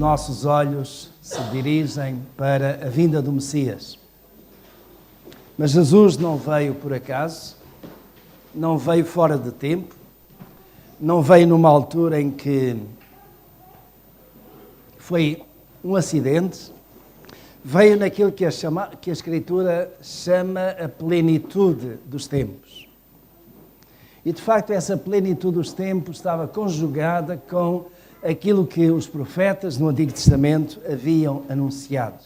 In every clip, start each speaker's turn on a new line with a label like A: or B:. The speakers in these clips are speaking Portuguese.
A: nossos olhos se dirigem para a vinda do Messias. Mas Jesus não veio por acaso, não veio fora de tempo, não veio numa altura em que foi um acidente, veio naquilo que a Escritura chama a plenitude dos tempos. E, de facto, essa plenitude dos tempos estava conjugada com aquilo que os profetas no Antigo Testamento haviam anunciado.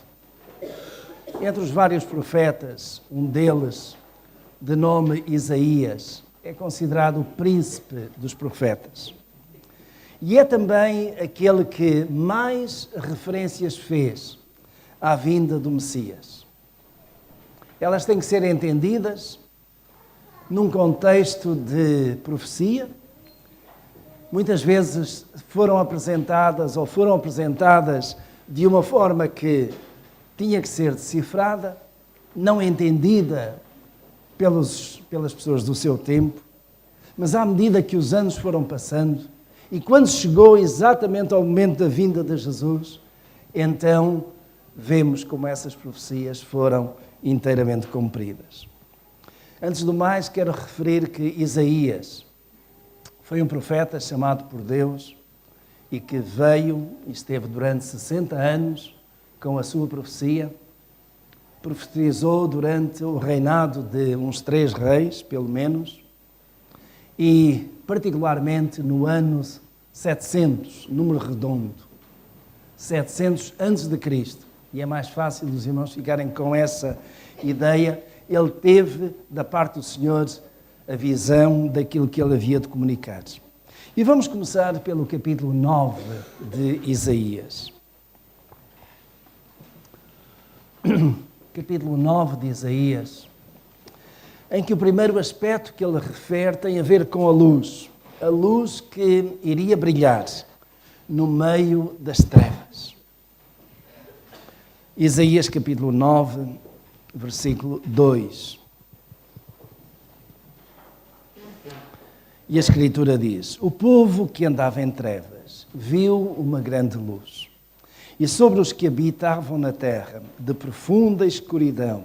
A: Entre os vários profetas, um deles, de nome Isaías, é considerado o príncipe dos profetas. E é também aquele que mais referências fez à vinda do Messias. Elas têm que ser entendidas num contexto de profecia. Muitas vezes foram apresentadas de uma forma que tinha que ser decifrada, não entendida pelas pessoas do seu tempo, mas à medida que os anos foram passando e quando chegou exatamente ao momento da vinda de Jesus, então vemos como essas profecias foram inteiramente cumpridas. Antes do mais, quero referir que Isaías foi um profeta chamado por Deus e que veio e esteve durante 60 anos com a sua profecia. Profetizou durante o reinado de uns 3 reis, pelo menos, e particularmente no ano 700, número redondo, 700 antes de Cristo. E é mais fácil os irmãos ficarem com essa ideia. Ele teve, da parte do Senhor, a visão daquilo que ele havia de comunicar. E vamos começar pelo capítulo 9 de Isaías. Capítulo 9 de Isaías, em que o primeiro aspecto que ele refere tem a ver com a luz que iria brilhar no meio das trevas. Isaías capítulo 9, versículo 2. E a Escritura diz: o povo que andava em trevas viu uma grande luz. E sobre os que habitavam na terra, de profunda escuridão,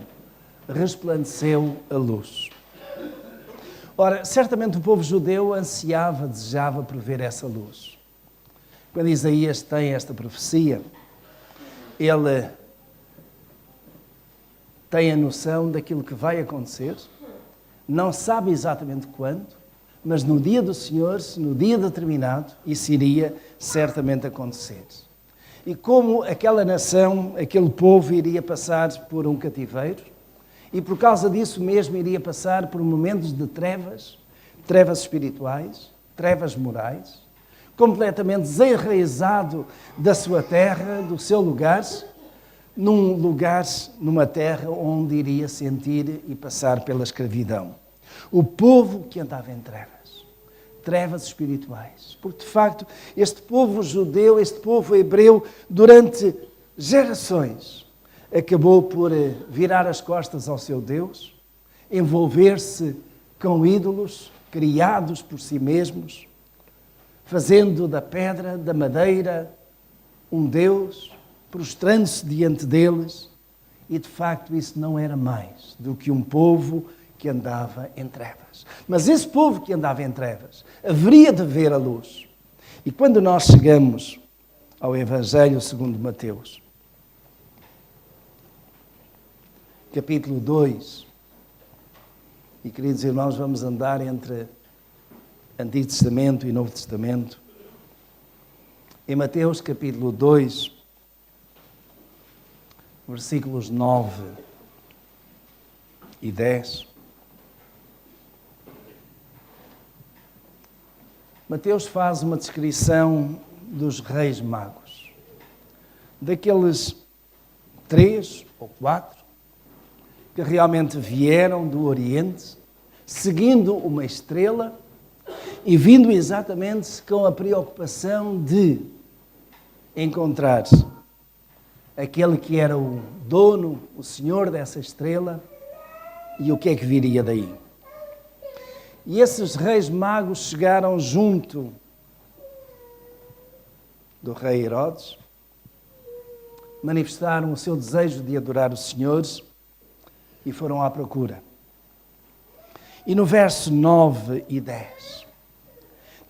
A: resplandeceu a luz. Ora, certamente o povo judeu ansiava, desejava por ver essa luz. Quando Isaías tem esta profecia, ele tem a noção daquilo que vai acontecer, não sabe exatamente quando, mas no dia do Senhor, no dia determinado, isso iria certamente acontecer. E como aquela nação, aquele povo iria passar por um cativeiro, e por causa disso mesmo iria passar por momentos de trevas espirituais, trevas morais, completamente desenraizado da sua terra, do seu lugar, numa terra onde iria sentir e passar pela escravidão. O povo que andava em trevas espirituais. Porque, de facto, este povo judeu, este povo hebreu, durante gerações, acabou por virar as costas ao seu Deus, envolver-se com ídolos criados por si mesmos, fazendo da pedra, da madeira, um Deus, prostrando-se diante deles, e, de facto, isso não era mais do que um povo que andava em trevas. Mas esse povo que andava em trevas haveria de ver a luz. E quando nós chegamos ao Evangelho segundo Mateus, capítulo 2, e queridos irmãos, vamos andar entre Antigo Testamento e Novo Testamento. Em Mateus capítulo 2, versículos 9 e 10, Mateus faz uma descrição dos reis magos, daqueles 3 ou 4 que realmente vieram do Oriente, seguindo uma estrela e vindo exatamente com a preocupação de encontrar aquele que era o dono, o senhor dessa estrela, e o que é que viria daí. E esses reis magos chegaram junto do rei Herodes manifestaram o seu desejo de adorar os senhores e foram à procura. E no verso 9 e 10,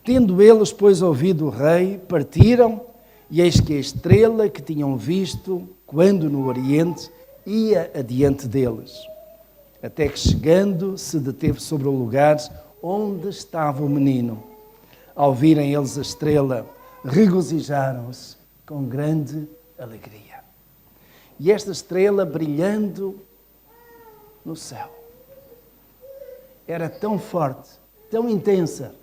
A: tendo eles, pois, ouvido o rei, partiram, e eis que a estrela que tinham visto, quando no Oriente, ia adiante deles, até que chegando se deteve sobre o lugar onde estava o menino. Ao virem eles a estrela, regozijaram-se com grande alegria. E esta estrela brilhando no céu era tão forte, tão intensa,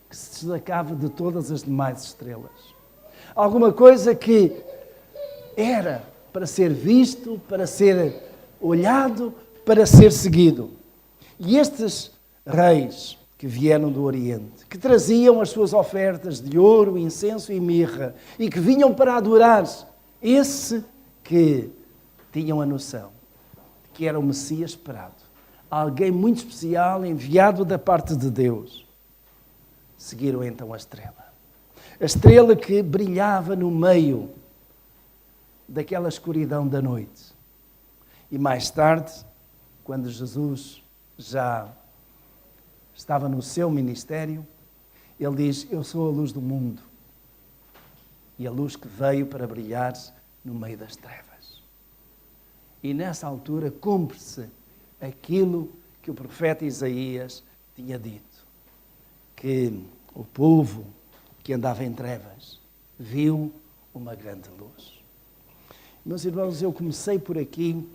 A: que se destacava de todas as demais estrelas. Alguma coisa que era para ser visto, para ser olhado, para ser seguido. E estes reis que vieram do Oriente, que traziam as suas ofertas de ouro, incenso e mirra, e que vinham para adorar esse que tinham a noção de que era o Messias esperado, alguém muito especial, enviado da parte de Deus, seguiram então a estrela. A estrela que brilhava no meio daquela escuridão da noite. E mais tarde, quando Jesus já estava no seu ministério, ele diz: eu sou a luz do mundo. E a luz que veio para brilhar no meio das trevas. E nessa altura cumpre-se aquilo que o profeta Isaías tinha dito, que o povo que andava em trevas viu uma grande luz. Meus irmãos, eu comecei por aqui,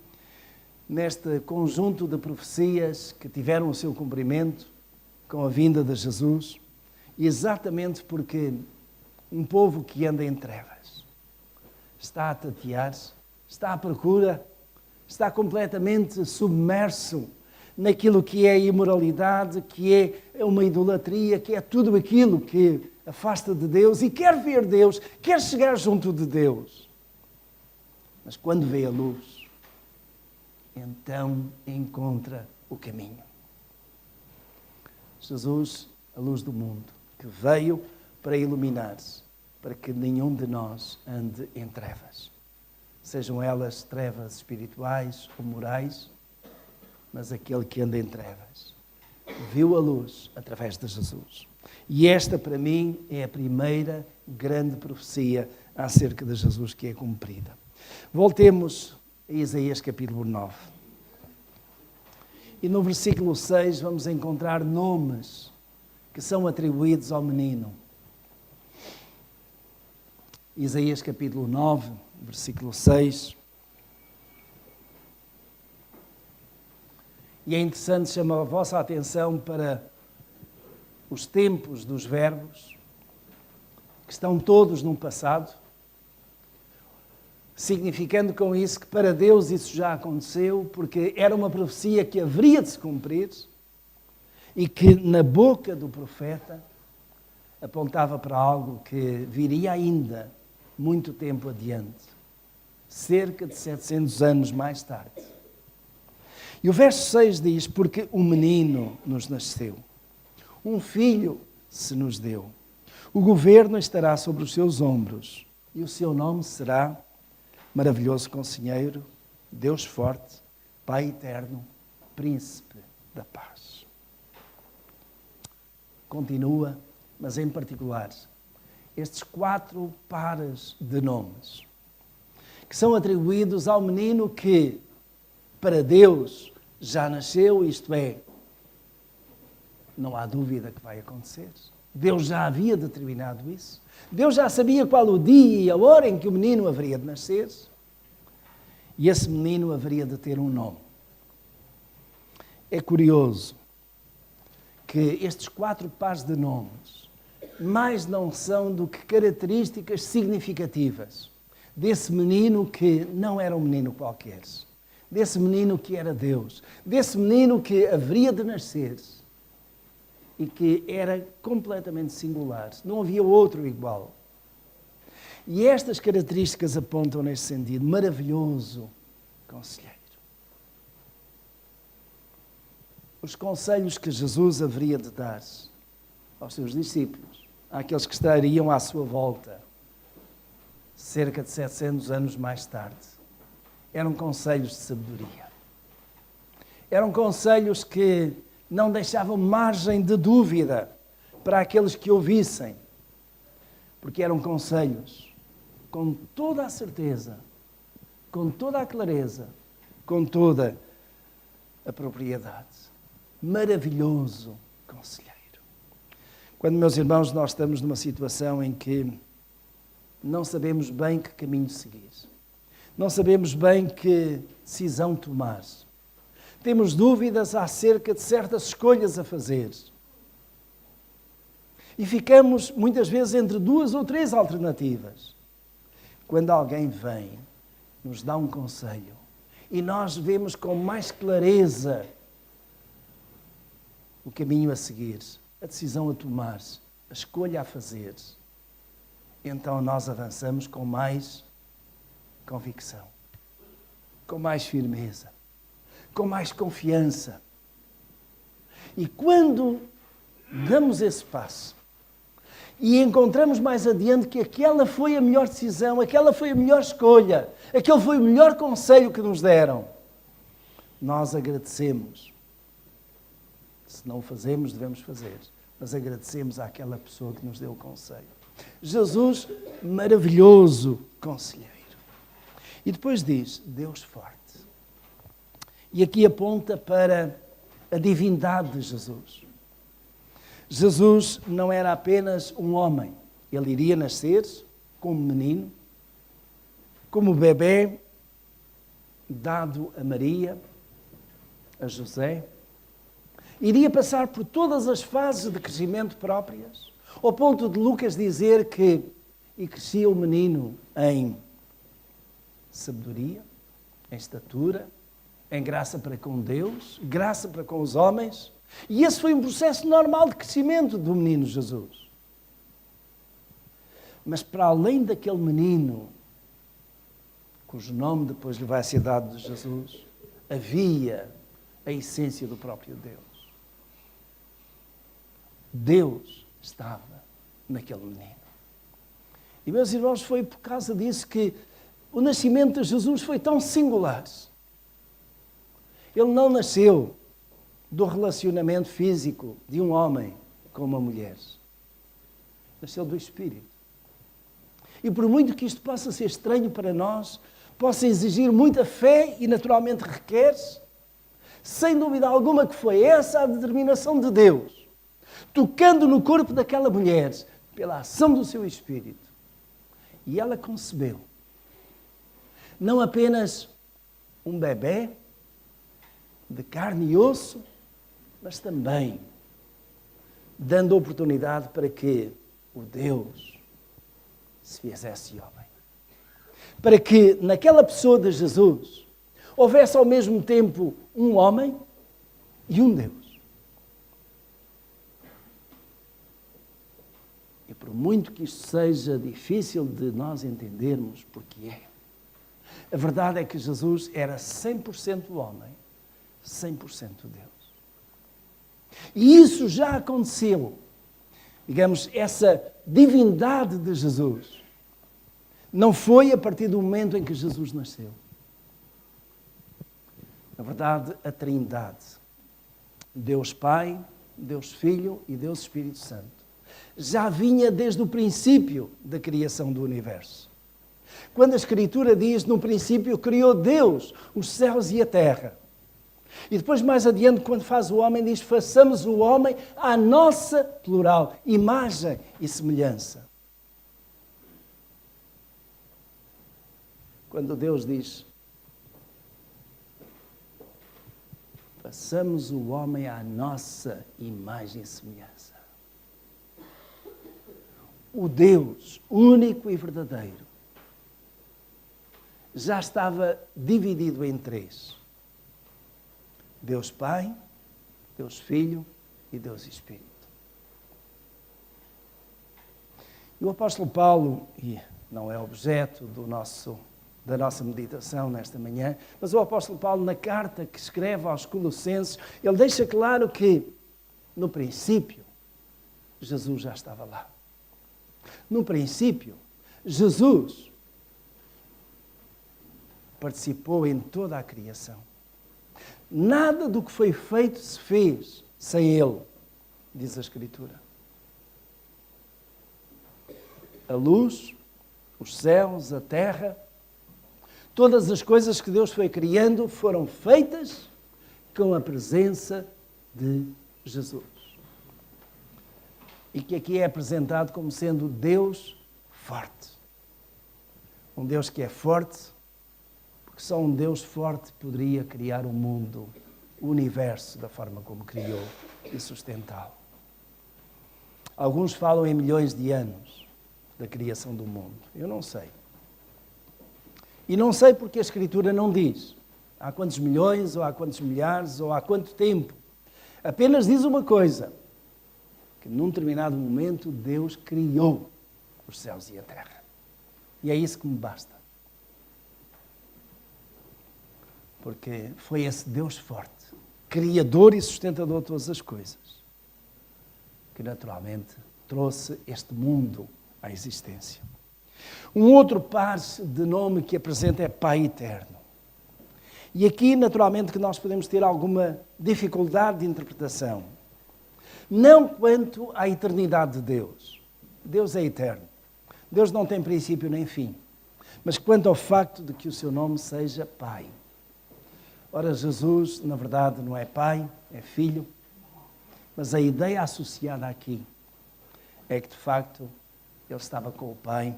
A: neste conjunto de profecias que tiveram o seu cumprimento com a vinda de Jesus, exatamente porque um povo que anda em trevas está a tatear-se, está à procura, está completamente submerso naquilo que é imoralidade, que é uma idolatria, que é tudo aquilo que afasta de Deus e quer ver Deus, quer chegar junto de Deus. Mas quando vê a luz, então encontra o caminho. Jesus, a luz do mundo, que veio para iluminar-se, para que nenhum de nós ande em trevas. Sejam elas trevas espirituais ou morais, mas aquele que anda em trevas viu a luz através de Jesus. E esta, para mim, é a primeira grande profecia acerca de Jesus que é cumprida. Voltemos a Isaías capítulo 9. E no versículo 6 vamos encontrar nomes que são atribuídos ao menino. Isaías capítulo 9, versículo 6. E é interessante chamar a vossa atenção para os tempos dos verbos, que estão todos no passado, significando com isso que para Deus isso já aconteceu, porque era uma profecia que haveria de se cumprir e que na boca do profeta apontava para algo que viria ainda muito tempo adiante, cerca de 700 anos mais tarde. E o verso 6 diz: porque um menino nos nasceu, um filho se nos deu, o governo estará sobre os seus ombros e o seu nome será Maravilhoso Conselheiro, Deus Forte, Pai Eterno, Príncipe da Paz. Continua, mas em particular, estes 4 pares de nomes que são atribuídos ao menino que, para Deus, já nasceu, isto é, não há dúvida que vai acontecer. Deus já havia determinado isso. Deus já sabia qual o dia e a hora em que o menino haveria de nascer. E esse menino haveria de ter um nome. É curioso que estes 4 pares de nomes mais não são do que características significativas desse menino que não era um menino qualquer, desse menino que era Deus, desse menino que haveria de nascer e que era completamente singular. Não havia outro igual. E estas características apontam neste sentido: maravilhoso conselheiro. Os conselhos que Jesus haveria de dar aos seus discípulos, àqueles que estariam à sua volta, cerca de 700 anos mais tarde, eram conselhos de sabedoria. Eram conselhos que não deixavam margem de dúvida para aqueles que ouvissem, porque eram conselhos com toda a certeza, com toda a clareza, com toda a propriedade. Maravilhoso conselheiro. Quando, meus irmãos, nós estamos numa situação em que não sabemos bem que caminho seguir, não sabemos bem que decisão tomar, temos dúvidas acerca de certas escolhas a fazer e ficamos muitas vezes entre 2 ou 3 alternativas. Quando alguém vem, nos dá um conselho e nós vemos com mais clareza o caminho a seguir, a decisão a tomar, a escolha a fazer, então nós avançamos com mais convicção, com mais firmeza, com mais confiança. E quando damos esse passo e encontramos mais adiante que aquela foi a melhor decisão, aquela foi a melhor escolha, aquele foi o melhor conselho que nos deram, nós agradecemos. Se não o fazemos, devemos fazer, mas agradecemos àquela pessoa que nos deu o conselho. Jesus, maravilhoso conselheiro. E depois diz, Deus forte. E aqui aponta para a divindade de Jesus. Jesus não era apenas um homem. Ele iria nascer como menino, como bebê, dado a Maria, a José. Iria passar por todas as fases de crescimento próprias, ao ponto de Lucas dizer que e crescia o menino em sabedoria, em estatura, em graça para com Deus, graça para com os homens. E esse foi um processo normal de crescimento do menino Jesus. Mas para além daquele menino, cujo nome depois lhe vai ser dado de Jesus, havia a essência do próprio Deus. Deus estava naquele menino. E, meus irmãos, foi por causa disso que o nascimento de Jesus foi tão singular. Ele não nasceu do relacionamento físico de um homem com uma mulher. Nasceu do Espírito. E por muito que isto possa ser estranho para nós, possa exigir muita fé e naturalmente requer, sem dúvida alguma que foi essa a determinação de Deus, tocando no corpo daquela mulher, pela ação do seu Espírito. E ela concebeu não apenas um bebé de carne e osso, mas também dando oportunidade para que o Deus se fizesse homem. Para que naquela pessoa de Jesus houvesse ao mesmo tempo um homem e um Deus. E por muito que isto seja difícil de nós entendermos, porque é, a verdade é que Jesus era 100% homem, 100% Deus. E isso já aconteceu. Digamos, essa divindade de Jesus não foi a partir do momento em que Jesus nasceu. Na verdade, a Trindade, Deus Pai, Deus Filho e Deus Espírito Santo, já vinha desde o princípio da criação do universo. Quando a Escritura diz, no princípio criou Deus os céus e a terra. E depois, mais adiante, quando faz o homem, diz, façamos o homem à nossa, plural, imagem e semelhança. Quando Deus diz, façamos o homem à nossa imagem e semelhança. O Deus único e verdadeiro já estava dividido em 3. Deus Pai, Deus Filho e Deus Espírito. E o apóstolo Paulo, e não é objeto da nossa meditação nesta manhã, mas o apóstolo Paulo, na carta que escreve aos Colossenses, ele deixa claro que, no princípio, Jesus já estava lá. No princípio, Jesus participou em toda a criação. Nada do que foi feito se fez sem Ele, diz a Escritura. A luz, os céus, a terra, todas as coisas que Deus foi criando foram feitas com a presença de Jesus. E que aqui é apresentado como sendo Deus forte. Um Deus que é forte, porque só um Deus forte poderia criar o mundo, o universo da forma como criou e sustentá-lo. Alguns falam em milhões de anos da criação do mundo. Eu não sei. E não sei porque a Escritura não diz há quantos milhões, ou há quantos milhares, ou há quanto tempo. Apenas diz uma coisa, que num determinado momento Deus criou os céus e a terra. E é isso que me basta. Porque foi esse Deus forte, criador e sustentador de todas as coisas, que naturalmente trouxe este mundo à existência. Um outro par de nome que apresenta é Pai Eterno. E aqui, naturalmente, que nós podemos ter alguma dificuldade de interpretação. Não quanto à eternidade de Deus. Deus é eterno. Deus não tem princípio nem fim. Mas quanto ao facto de que o seu nome seja Pai. Ora, Jesus, na verdade, não é Pai, é Filho. Mas a ideia associada aqui é que, de facto, ele estava com o Pai.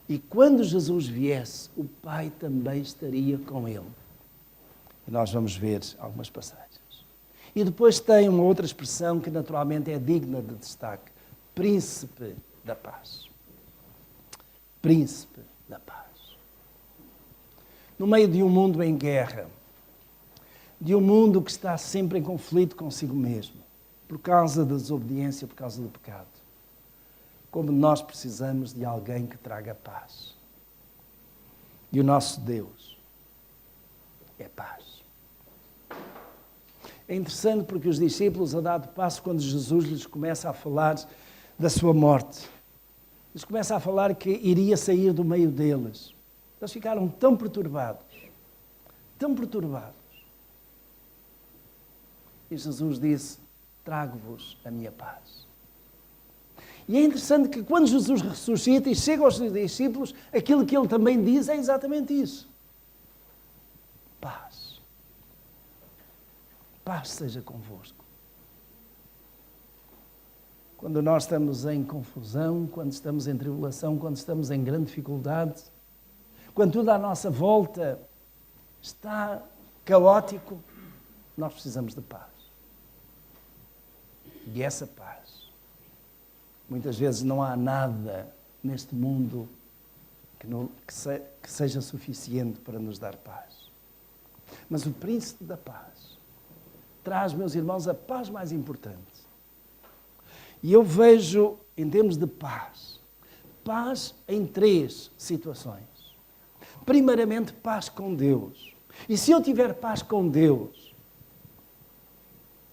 A: E quando Jesus viesse, o Pai também estaria com ele. E nós vamos ver algumas passagens. E depois tem uma outra expressão que naturalmente é digna de destaque. Príncipe da paz. Príncipe da paz. No meio de um mundo em guerra, de um mundo que está sempre em conflito consigo mesmo, por causa da desobediência, por causa do pecado, como nós precisamos de alguém que traga paz. E o nosso Deus é paz. É interessante porque os discípulos, a dado passo, quando Jesus lhes começa a falar da sua morte, lhes começa a falar que iria sair do meio deles. Eles ficaram tão perturbados, tão perturbados. E Jesus disse, trago-vos a minha paz. E é interessante que quando Jesus ressuscita e chega aos seus discípulos, aquilo que ele também diz é exatamente isso. Paz. Paz seja convosco. Quando nós estamos em confusão, quando estamos em tribulação, quando estamos em grande dificuldade, quando tudo à nossa volta está caótico, nós precisamos de paz. E essa paz, muitas vezes não há nada neste mundo que seja suficiente para nos dar paz. Mas o príncipe da paz traz, meus irmãos, a paz mais importante. E eu vejo, em termos de paz, paz em 3 situações. Primeiramente, paz com Deus. E se eu tiver paz com Deus,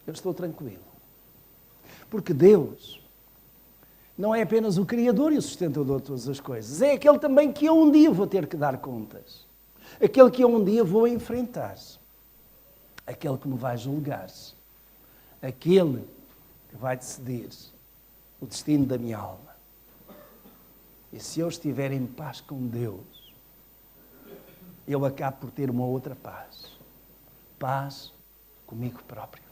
A: eu estou tranquilo. Porque Deus não é apenas o Criador e o sustentador de todas as coisas. É aquele também que eu um dia vou ter que dar contas. Aquele que eu um dia vou enfrentar. Aquele que me vai julgar. Aquele que vai decidir o destino da minha alma. E se eu estiver em paz com Deus, eu acabo por ter uma outra paz. Paz comigo próprio.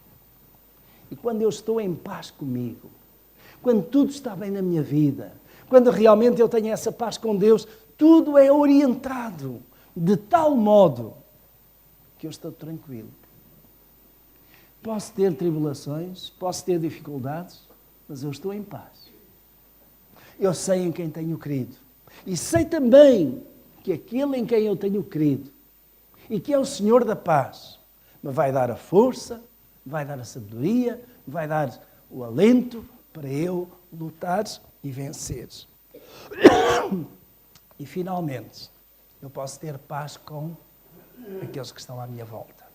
A: E quando eu estou em paz comigo, quando tudo está bem na minha vida, quando realmente eu tenho essa paz com Deus, tudo é orientado de tal modo que eu estou tranquilo. Posso ter tribulações, posso ter dificuldades, mas eu estou em paz. Eu sei em quem tenho crido. E sei também que aquele em quem eu tenho crido, e que é o Senhor da paz, me vai dar a força, vai dar a sabedoria, vai dar o alento para eu lutar e vencer. E finalmente, eu posso ter paz com aqueles que estão à minha volta.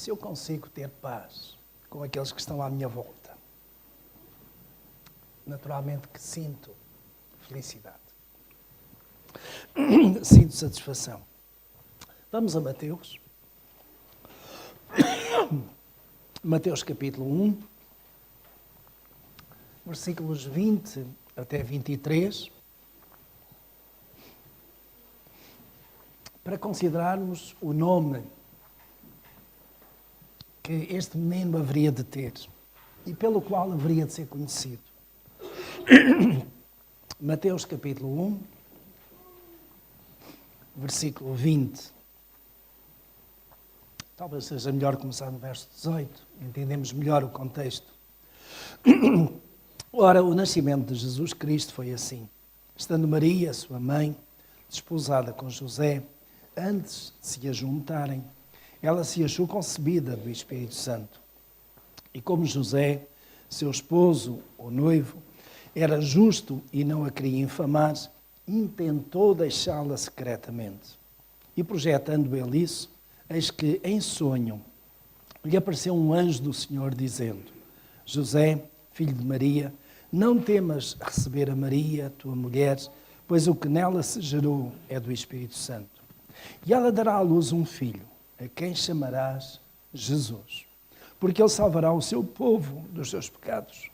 A: se eu consigo ter paz com aqueles que estão à minha volta, naturalmente que sinto felicidade. Sinto satisfação. Vamos a Mateus. Mateus capítulo 1, versículos 20 até 23, para considerarmos o nome que este menino haveria de ter e pelo qual haveria de ser conhecido. Mateus capítulo 1, versículo 20. Talvez seja melhor começar no verso 18, entendemos melhor o contexto. Ora, o nascimento de Jesus Cristo foi assim. Estando Maria, sua mãe, desposada com José, antes de se ajuntarem, ela se achou concebida do Espírito Santo. E como José, seu esposo, o noivo, era justo e não a queria infamar, intentou deixá-la secretamente. E projetando ele isso, eis que em sonho lhe apareceu um anjo do Senhor dizendo: José, filho de Maria, não temas receber a Maria, tua mulher, pois o que nela se gerou é do Espírito Santo. E ela dará à luz um filho, a quem chamarás Jesus, porque ele salvará o seu povo dos seus pecados.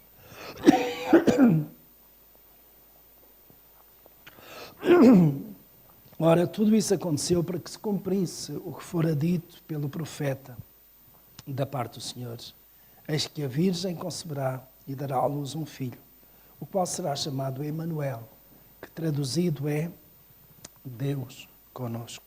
A: Ora, tudo isso aconteceu para que se cumprisse o que fora dito pelo profeta da parte do Senhor. Eis que a Virgem conceberá e dará à luz um filho, o qual será chamado Emanuel, que traduzido é Deus conosco.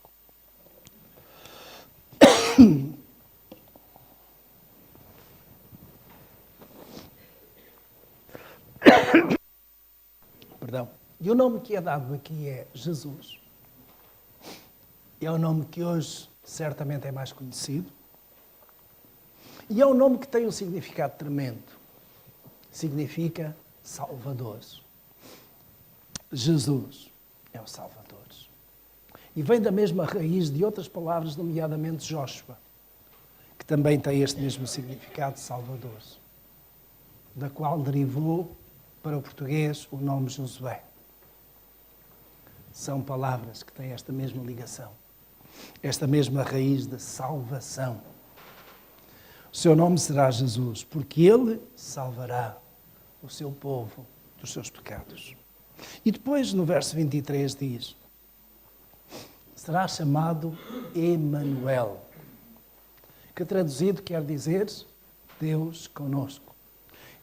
A: Perdão. E o nome que é dado aqui é Jesus. É o nome que hoje certamente é mais conhecido. E é um nome que tem um significado tremendo. Significa Salvador. Jesus é o Salvador. E vem da mesma raiz de outras palavras, nomeadamente Jóshua, que também tem este mesmo significado, Salvador, da qual derivou para o português o nome Josué. São palavras que têm esta mesma ligação, esta mesma raiz de salvação. O seu nome será Jesus, porque ele salvará o seu povo dos seus pecados. E depois, no verso 23, diz: será chamado Emanuel, que traduzido quer dizer Deus conosco.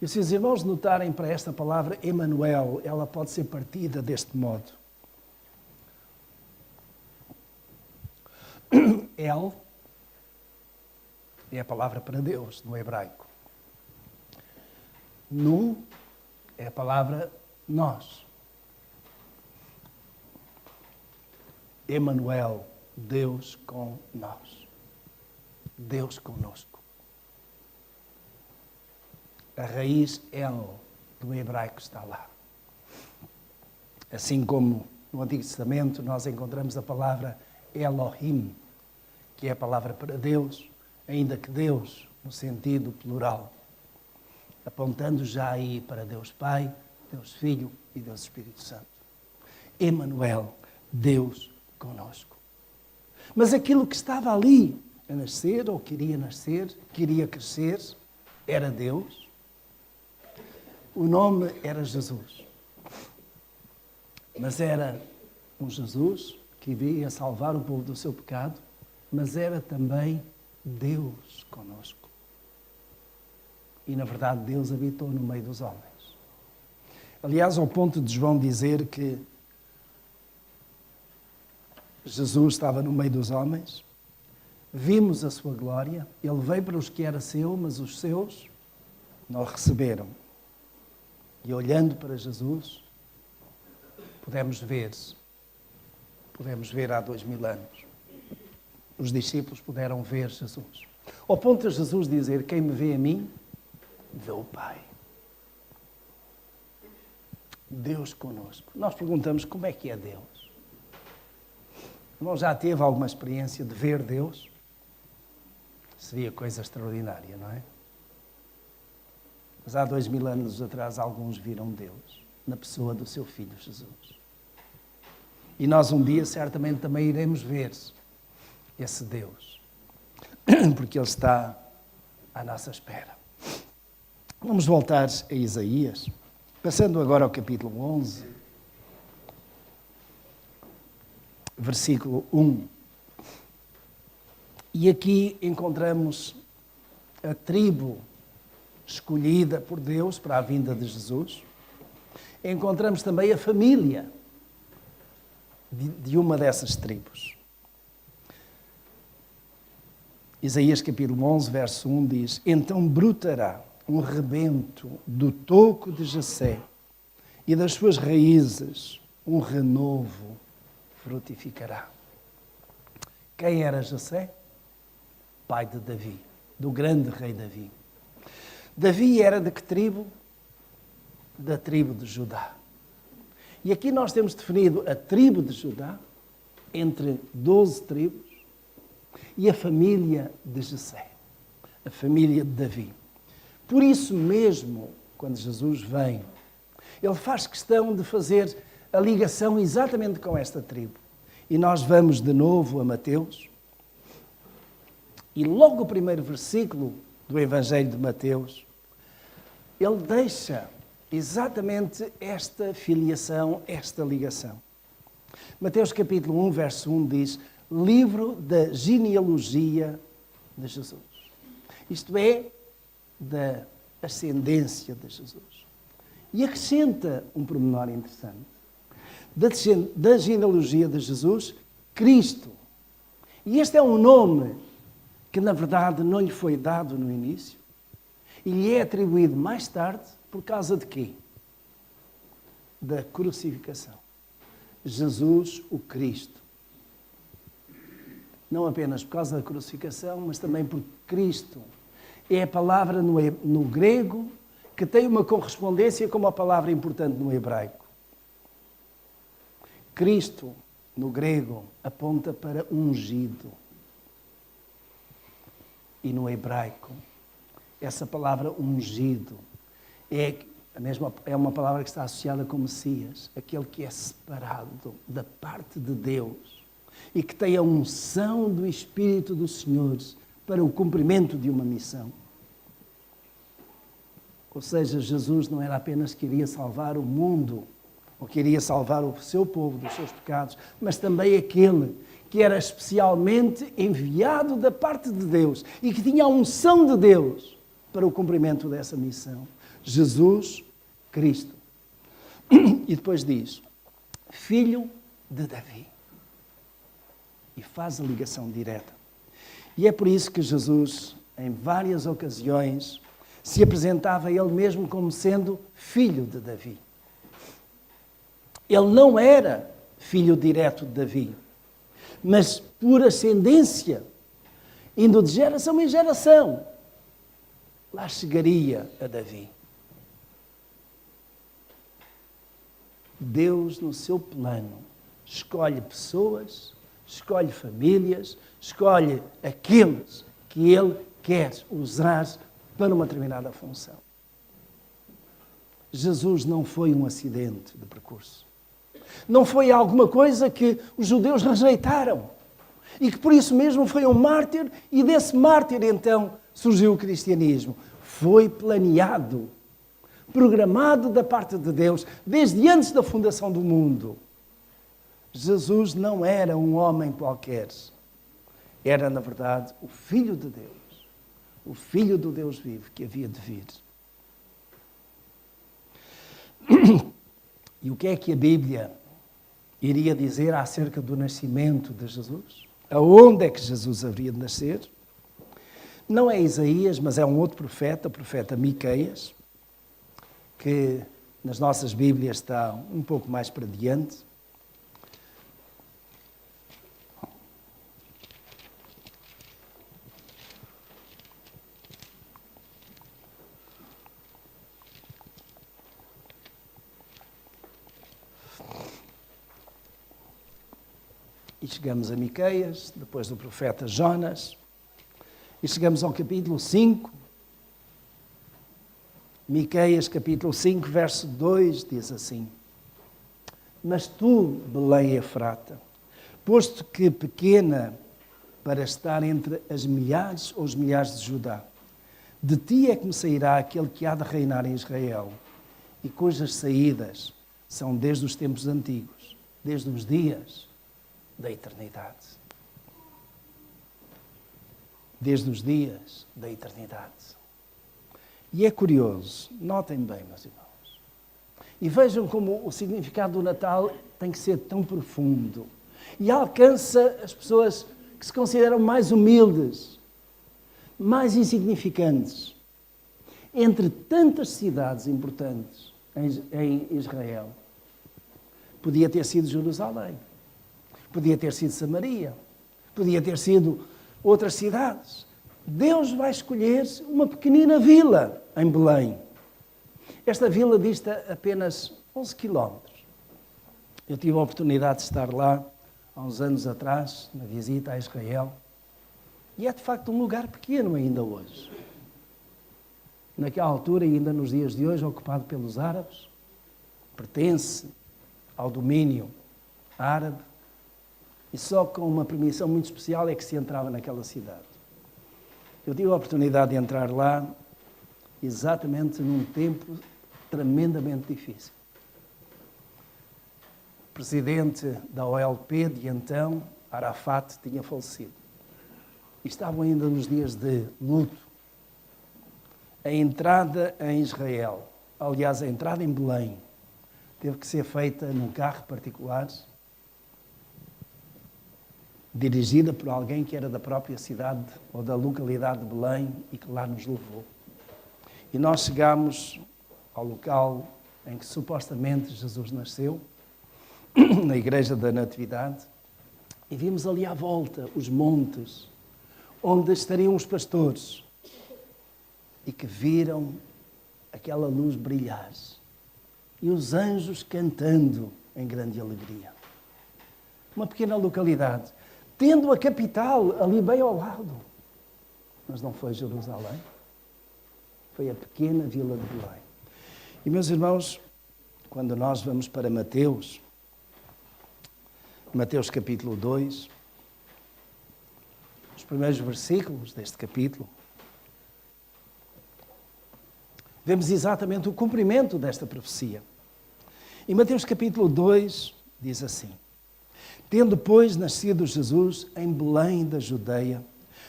A: E se os irmãos notarem para esta palavra Emanuel, ela pode ser partida deste modo. El é a palavra para Deus no hebraico. Nu é a palavra nós. Emanuel, Deus com nós. Deus conosco. A raiz El do hebraico está lá. Assim como no Antigo Testamento nós encontramos a palavra Elohim, que é a palavra para Deus, ainda que Deus no sentido plural, apontando já aí para Deus Pai, Deus Filho e Deus Espírito Santo. Emanuel, Deus conosco. Mas aquilo que estava ali a nascer, ou queria nascer, queria crescer, era Deus. O nome era Jesus. Mas era um Jesus que veio a salvar o povo do seu pecado, mas era também Deus conosco. E, na verdade, Deus habitou no meio dos homens. Aliás, ao ponto de João dizer que Jesus estava no meio dos homens, vimos a sua glória, ele veio para os que era seu, mas os seus não receberam. E olhando para Jesus, podemos ver há 2000 anos. Os discípulos puderam ver Jesus. Ao ponto de Jesus dizer: quem me vê a mim, vê o Pai. Deus conosco. Nós perguntamos: como é que é Deus? O irmão já teve alguma experiência de ver Deus? Seria coisa extraordinária, não é? Mas há 2000 anos atrás, alguns viram Deus na pessoa do seu Filho Jesus. E nós um dia, certamente, também iremos ver esse Deus, porque Ele está à nossa espera. Vamos voltar a Isaías, passando agora ao capítulo 11, versículo 1. E aqui encontramos a tribo escolhida por Deus para a vinda de Jesus. Encontramos também a família de uma dessas tribos. Isaías capítulo 11, verso 1 diz: Então brotará um rebento do toco de Jessé, e das suas raízes um renovo frutificará. Quem era Jessé? Pai de Davi, do grande rei Davi. Davi era de que tribo? Da tribo de Judá. E aqui nós temos definido a tribo de Judá, entre 12 tribos, e a família de Jessé, a família de Davi. Por isso mesmo, quando Jesus vem, ele faz questão de fazer a ligação exatamente com esta tribo. E nós vamos de novo a Mateus, e logo o primeiro versículo do Evangelho de Mateus, ele deixa exatamente esta filiação, esta ligação. Mateus capítulo 1, verso 1 diz: livro da genealogia de Jesus. Isto é, da ascendência de Jesus. E acrescenta um pormenor interessante. Da genealogia de Jesus, Cristo. E este é um nome que, na verdade, não lhe foi dado no início e lhe é atribuído mais tarde por causa de quê? Da crucificação. Jesus, o Cristo. Não apenas por causa da crucificação, mas também por Cristo. É a palavra no grego que tem uma correspondência com uma palavra importante no hebraico. Cristo, no grego, aponta para ungido. E no hebraico, essa palavra ungido é uma palavra que está associada com Messias, aquele que é separado da parte de Deus e que tem a unção do Espírito do Senhor para o cumprimento de uma missão. Ou seja, Jesus não era apenas que iria salvar o mundo, ou que iria salvar o seu povo dos seus pecados, mas também aquele que era especialmente enviado da parte de Deus e que tinha a unção de Deus para o cumprimento dessa missão. Jesus Cristo. E depois diz, filho de Davi. E faz a ligação direta. E é por isso que Jesus, em várias ocasiões, se apresentava a ele mesmo como sendo filho de Davi. Ele não era filho direto de Davi, mas por ascendência, indo de geração em geração, lá chegaria a Davi. Deus, no seu plano, escolhe pessoas, escolhe famílias, escolhe aqueles que Ele quer usar para uma determinada função. Jesus não foi um acidente de percurso. Não foi alguma coisa que os judeus rejeitaram e que por isso mesmo foi um mártir e desse mártir então surgiu o cristianismo. Foi planeado, programado da parte de Deus desde antes da fundação do mundo. Jesus não era um homem qualquer. Era, na verdade, o Filho de Deus, o Filho do Deus vivo que havia de vir. E o que é que a Bíblia iria dizer acerca do nascimento de Jesus? Aonde é que Jesus haveria de nascer? Não é Isaías, mas é um outro profeta, o profeta Miqueias, que nas nossas Bíblias está um pouco mais para diante. E chegamos a Miqueias, depois do profeta Jonas, E chegamos ao capítulo 5. Miqueias, capítulo 5, verso 2, diz assim: Mas tu, Belém Efrata, posto que pequena para estar entre as milhares ou os milhares de Judá, de ti é que me sairá aquele que há de reinar em Israel, e cujas saídas são desde os tempos antigos, desde os dias da eternidade. Desde os dias da eternidade. E é curioso, notem bem, meus irmãos, e vejam como o significado do Natal tem que ser tão profundo e alcança as pessoas que se consideram mais humildes, mais insignificantes. Entre tantas cidades importantes em Israel, podia ter sido Jerusalém, podia ter sido Samaria, podia ter sido outras cidades. Deus vai escolher uma pequenina vila em Belém. Esta vila dista apenas 11 quilómetros. Eu tive a oportunidade de estar lá há uns anos atrás, na visita a Israel, e é de facto um lugar pequeno ainda hoje. Naquela altura, e ainda nos dias de hoje, ocupado pelos árabes, pertence ao domínio árabe, e só com uma permissão muito especial é que se entrava naquela cidade. Eu tive a oportunidade de entrar lá exatamente num tempo tremendamente difícil. O presidente da OLP de então, Arafat, tinha falecido. E estavam ainda nos dias de luto. A entrada em Israel, aliás, a entrada em Belém, teve que ser feita num carro particular, dirigida por alguém que era da própria cidade ou da localidade de Belém e que lá nos levou. E nós chegámos ao local em que supostamente Jesus nasceu, na Igreja da Natividade, e vimos ali à volta os montes, onde estariam os pastores, e que viram aquela luz brilhar, e os anjos cantando em grande alegria. Uma pequena localidade, tendo a capital ali bem ao lado. Mas não foi Jerusalém, foi a pequena vila de Belém. E, meus irmãos, quando nós vamos para Mateus capítulo 2, os primeiros versículos deste capítulo, vemos exatamente o cumprimento desta profecia. Em Mateus capítulo 2 diz assim: Tendo, pois, nascido Jesus em Belém da Judeia,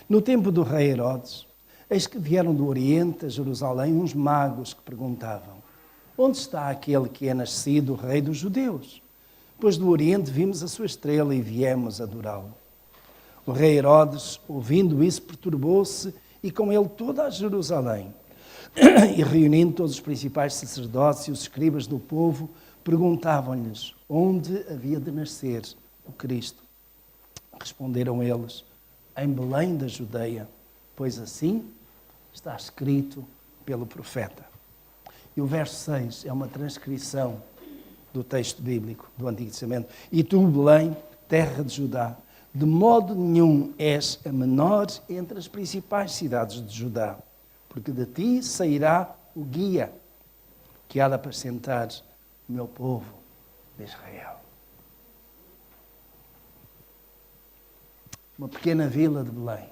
A: no tempo do rei Herodes, eis que vieram do Oriente a Jerusalém uns magos que perguntavam: Onde está aquele que é nascido o rei dos judeus? Pois do Oriente vimos a sua estrela e viemos adorá-lo. O rei Herodes, ouvindo isso, perturbou-se e com ele toda a Jerusalém. E reunindo todos os principais sacerdotes e os escribas do povo, perguntavam-lhes onde havia de nascer o Cristo. Responderam eles: em Belém da Judeia, pois assim está escrito pelo profeta. E o verso 6 é uma transcrição do texto bíblico do Antigo Testamento. E tu, Belém, terra de Judá, de modo nenhum és a menor entre as principais cidades de Judá, porque de ti sairá o guia que há de apacentar o meu povo de Israel. Uma pequena vila de Belém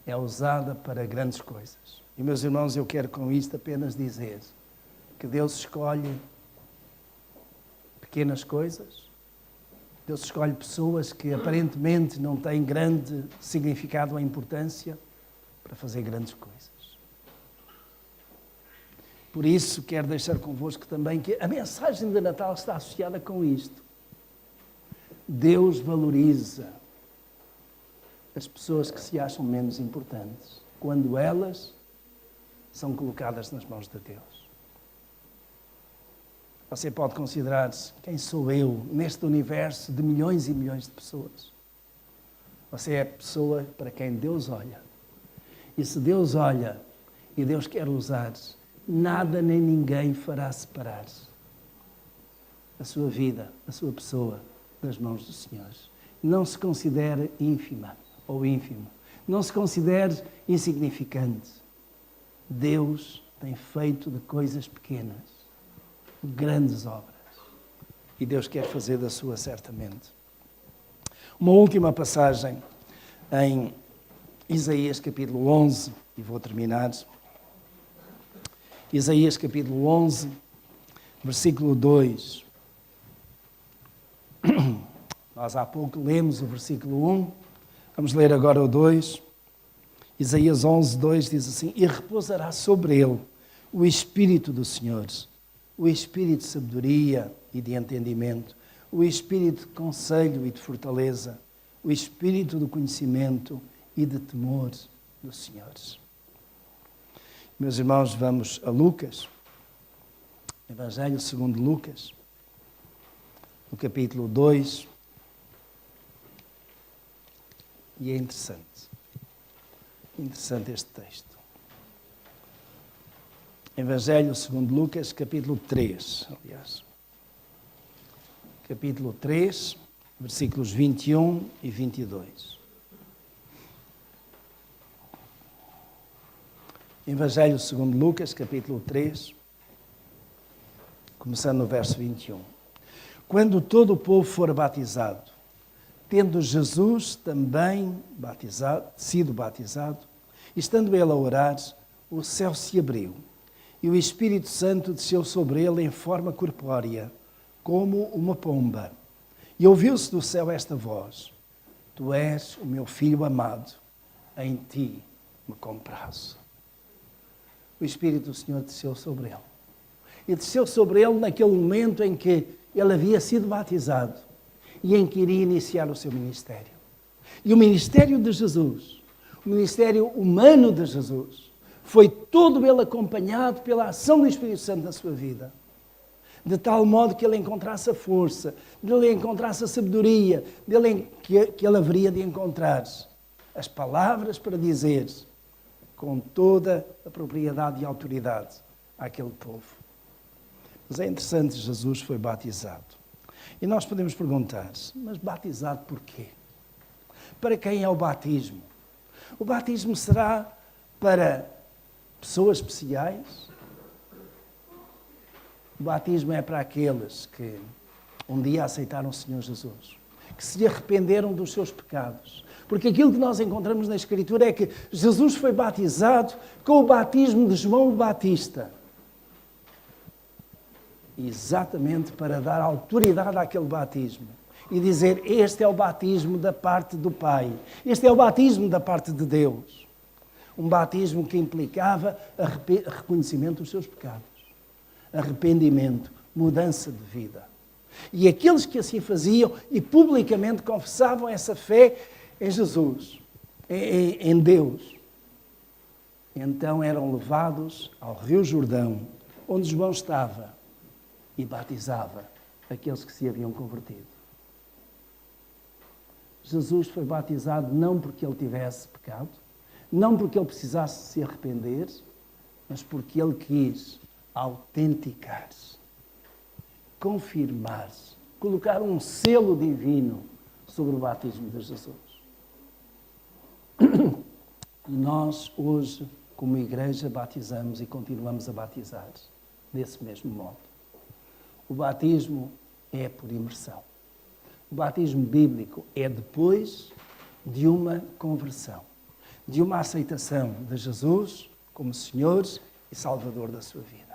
A: é usada para grandes coisas. E, meus irmãos, eu quero com isto apenas dizer que Deus escolhe pequenas coisas, Deus escolhe pessoas que aparentemente não têm grande significado ou importância para fazer grandes coisas. Por isso, quero deixar convosco também que a mensagem de Natal está associada com isto. Deus valoriza as pessoas que se acham menos importantes quando elas são colocadas nas mãos de Deus. Você pode considerar-se: quem sou eu neste universo de milhões e milhões de pessoas? Você é a pessoa para quem Deus olha. E se Deus olha e Deus quer usar, nada nem ninguém fará separar a sua vida, a sua pessoa, das mãos do Senhor. Não se considere ínfima ou ínfimo. Não se considere insignificante. Deus tem feito de coisas pequenas grandes obras. E Deus quer fazer da sua certamente. Uma última passagem em Isaías capítulo 11, e vou terminar. Isaías capítulo 11, versículo 2. Nós há pouco lemos o versículo 1, vamos ler agora o 2. Isaías 11, 2 diz assim: E repousará sobre ele o Espírito do Senhor, o Espírito de sabedoria e de entendimento, o Espírito de conselho e de fortaleza, o Espírito do conhecimento e de temor do Senhor. Meus irmãos, vamos a Lucas, Evangelho segundo Lucas, no capítulo 2, e é interessante este texto. Evangelho segundo Lucas, capítulo 3, aliás. Capítulo 3, versículos 21 e 22. Evangelho segundo Lucas, capítulo 3, começando no verso 21. Quando todo o povo for batizado, tendo Jesus também sido batizado, estando ele a orar, o céu se abriu, e o Espírito Santo desceu sobre ele em forma corpórea, como uma pomba. E ouviu-se do céu esta voz: Tu és o meu Filho amado, em ti me comprazo. O Espírito do Senhor desceu sobre ele. E desceu sobre ele naquele momento em que ele havia sido batizado e em que iria iniciar o seu ministério. E o ministério de Jesus, o ministério humano de Jesus, foi todo ele acompanhado pela ação do Espírito Santo na sua vida. De tal modo que ele encontrasse a força, que ele encontrasse a sabedoria, que ele haveria de encontrar as palavras para dizer com toda a propriedade e autoridade àquele povo. Mas é interessante, Jesus foi batizado. E nós podemos perguntar, mas batizado por quê? Para quem é o batismo? O batismo será para pessoas especiais? O batismo é para aqueles que um dia aceitaram o Senhor Jesus, que se arrependeram dos seus pecados. Porque aquilo que nós encontramos na Escritura é que Jesus foi batizado com o batismo de João o Batista. Exatamente para dar autoridade àquele batismo e dizer: este é o batismo da parte do Pai, este é o batismo da parte de Deus. Um batismo que implicava reconhecimento dos seus pecados, arrependimento, mudança de vida. E aqueles que assim faziam e publicamente confessavam essa fé em Jesus, em Deus, então eram levados ao Rio Jordão, onde João estava, e batizava aqueles que se haviam convertido. Jesus foi batizado não porque ele tivesse pecado, não porque ele precisasse se arrepender, mas porque ele quis autenticar-se, confirmar-se, colocar um selo divino sobre o batismo de Jesus. E nós hoje, como igreja, batizamos e continuamos a batizar desse mesmo modo. O batismo é por imersão. O batismo bíblico é depois de uma conversão, de uma aceitação de Jesus como Senhor e Salvador da sua vida.